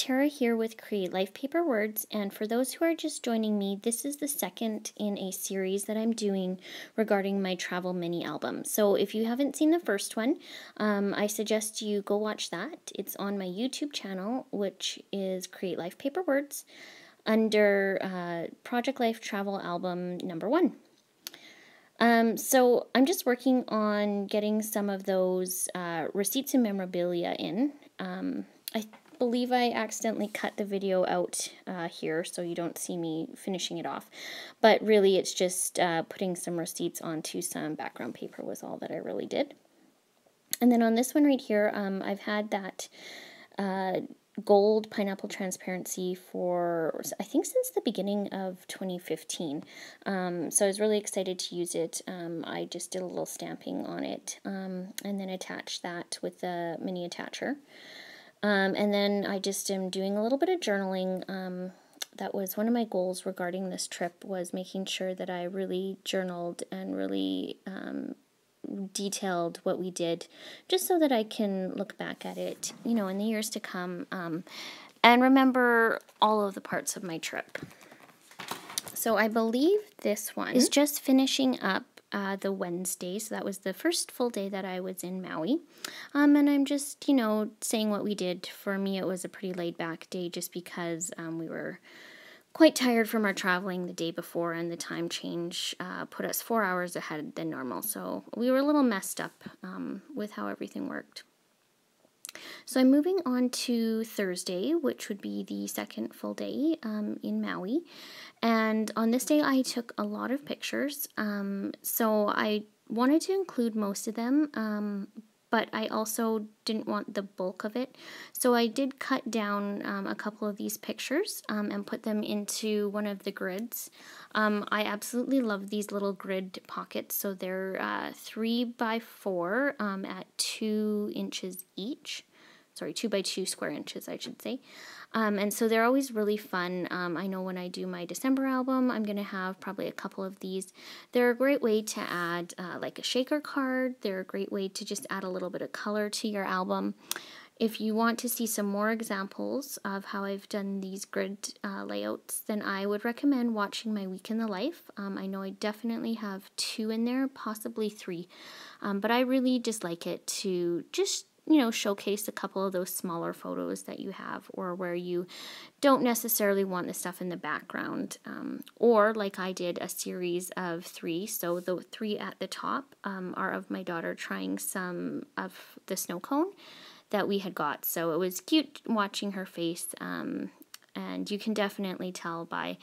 Tara here with Create Life Paper Words, and for those who are just joining me, this is the second in a series that I'm doing regarding my travel mini album. So if you haven't seen the first one, I suggest you go watch that. It's on my YouTube channel, which is Create Life Paper Words, under Project Life Travel Album number 1. So I'm just working on getting some of those receipts and memorabilia in. I believe I accidentally cut the video out here, so you don't see me finishing it off. But really, it's just putting some receipts onto some background paper was all that I really did. And then on this one right here, I've had that gold pineapple transparency for, I think, since the beginning of 2015. So I was really excited to use it. I just did a little stamping on it and then attached that with the mini attacher. And then I just am doing a little bit of journaling. That was one of my goals regarding this trip, was making sure that I really journaled and really detailed what we did, just so that I can look back at it, you know, in the years to come, and remember all of the parts of my trip. So I believe this one is just finishing up the Wednesday, so that was the first full day that I was in Maui, and I'm just, you know, saying what we did. For me, it was a pretty laid-back day, just because we were quite tired from our traveling the day before, and the time change put us 4 hours ahead than normal, so we were a little messed up with how everything worked. So I'm moving on to Thursday, which would be the second full day in Maui. And on this day, I took a lot of pictures. So I wanted to include most of them, but I also didn't want the bulk of it. So I did cut down a couple of these pictures and put them into one of the grids. I absolutely love these little grid pockets. So they're 3 by 4 at 2 inches each. Sorry, 2 by 2 square inches, I should say. And so they're always really fun. I know when I do my December album, I'm going to have probably a couple of these. They're a great way to add like a shaker card. They're a great way to just add a little bit of color to your album. If you want to see some more examples of how I've done these grid layouts, then I would recommend watching my Week in the Life. I know I definitely have 2 in there, possibly 3. But I really just like it to just, you know, showcase a couple of those smaller photos that you have, or where you don't necessarily want the stuff in the background, or like I did, a series of 3. So the 3 at the top are of my daughter trying some of the snow cone that we had got. So it was cute watching her face, and you can definitely tell by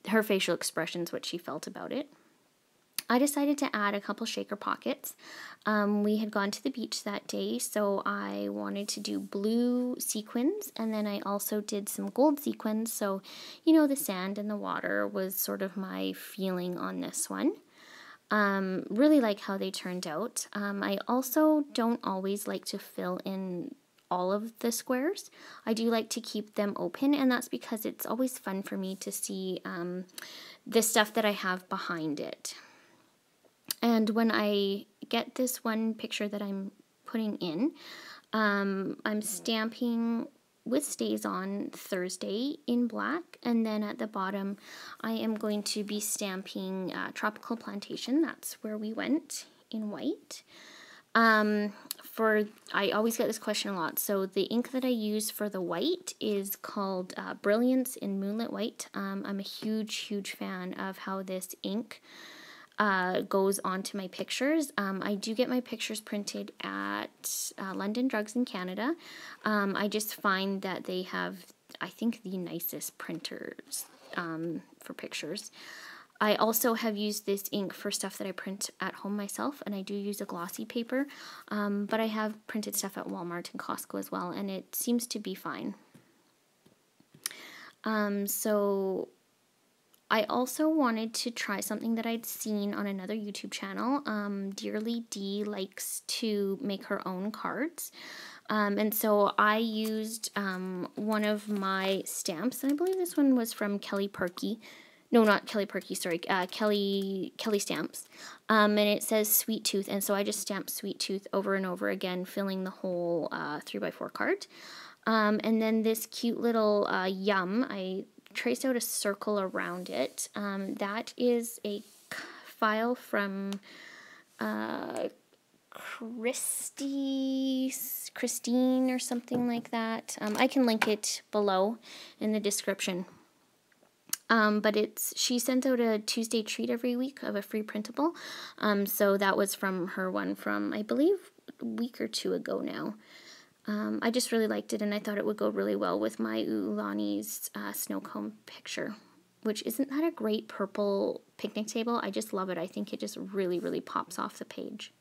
her facial expressions what she felt about it. I decided to add a couple shaker pockets. We had gone to the beach that day, so I wanted to do blue sequins, and then I also did some gold sequins, so, you know, the sand and the water was sort of my feeling on this one. Really like how they turned out. I also don't always like to fill in all of the squares. I do like to keep them open, and that's because it's always fun for me to see the stuff that I have behind it. And when I get this one picture that I'm putting in, I'm stamping with StazOn Thursday in black, and then at the bottom I am going to be stamping Tropical Plantation. That's where we went, in white. I always get this question a lot. So the ink that I use for the white is called Brilliance in Moonlit White. I'm a huge fan of how this ink goes onto my pictures. I do get my pictures printed at London Drugs in Canada. I just find that they have, I think, the nicest printers for pictures. I also have used this ink for stuff that I print at home myself, and I do use a glossy paper, but I have printed stuff at Walmart and Costco as well, and it seems to be fine. So I also wanted to try something that I'd seen on another YouTube channel. Dearly D likes to make her own cards. And so I used one of my stamps, and I believe this one was from Kelly Perky. No, not Kelly Perky, sorry, Kelly Stamps. And it says Sweet Tooth, and so I just stamped Sweet Tooth over and over again, filling the whole 3x4 card. And then this cute little yum, I traced out a circle around it. That is a file from Christine or something like that. I can link it below in the description. But she sends out a Tuesday treat every week of a free printable. So that was from her one from, I believe, a week or two ago now. I just really liked it, and I thought it would go really well with my Ulani's snow cone picture, which isn't that a great purple picnic table? I just love it. I think it just really, really pops off the page.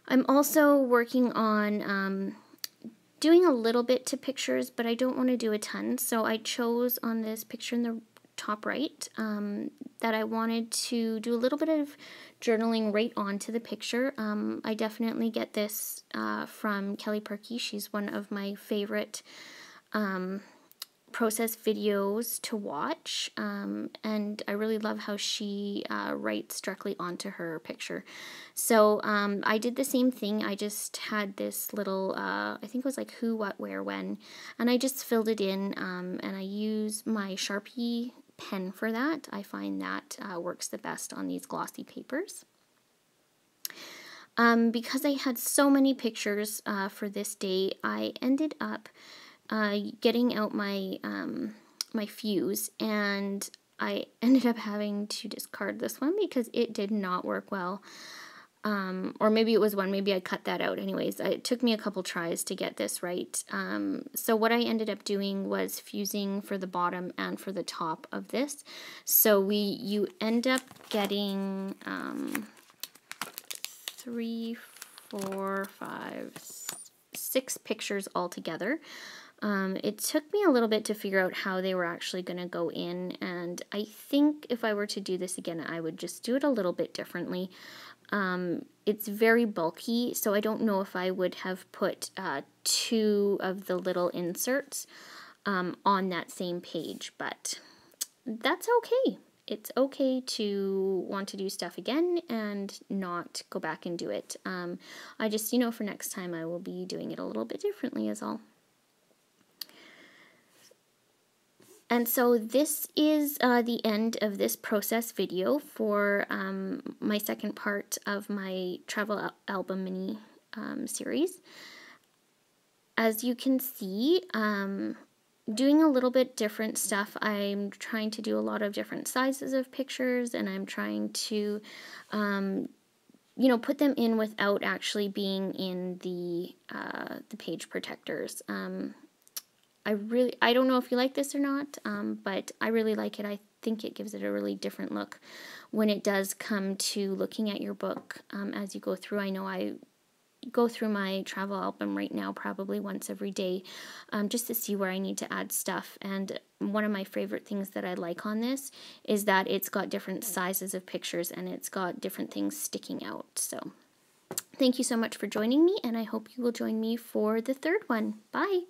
I'm also working on doing a little bit to pictures, but I don't want to do a ton. So I chose on this picture in the top right that I wanted to do a little bit of journaling right onto the picture. I definitely get this from Kelly Perky. She's one of my favorite process videos to watch, and I really love how she writes directly onto her picture. So I did the same thing. I just had this little, I think it was like who, what, where, when, and I just filled it in, and I use my Sharpie pen for that. I find that works the best on these glossy papers. Because I had so many pictures for this day, I ended up getting out my my fuse, and I ended up having to discard this one because it did not work well. Or maybe it was one, maybe I cut that out. Anyways, it took me a couple tries to get this right. So what I ended up doing was fusing for the bottom and for the top of this. So you end up getting 3, 4, 5, 6 pictures all together. It took me a little bit to figure out how they were actually going to go in, and I think if I were to do this again, I would just do it a little bit differently. It's very bulky, so I don't know if I would have put 2 of the little inserts on that same page, but that's okay. It's okay to want to do stuff again and not go back and do it. I just, for next time I will be doing it a little bit differently is all. And so this is the end of this process video for my second part of my travel album mini series. As you can see, doing a little bit different stuff. I'm trying to do a lot of different sizes of pictures, and I'm trying to, put them in without actually being in the page protectors. I don't know if you like this or not, but I really like it. I think it gives it a really different look when it does come to looking at your book as you go through. I know I go through my travel album right now probably once every day just to see where I need to add stuff. And one of my favorite things that I like on this is that it's got different sizes of pictures and it's got different things sticking out. So thank you so much for joining me, and I hope you will join me for the third one. Bye!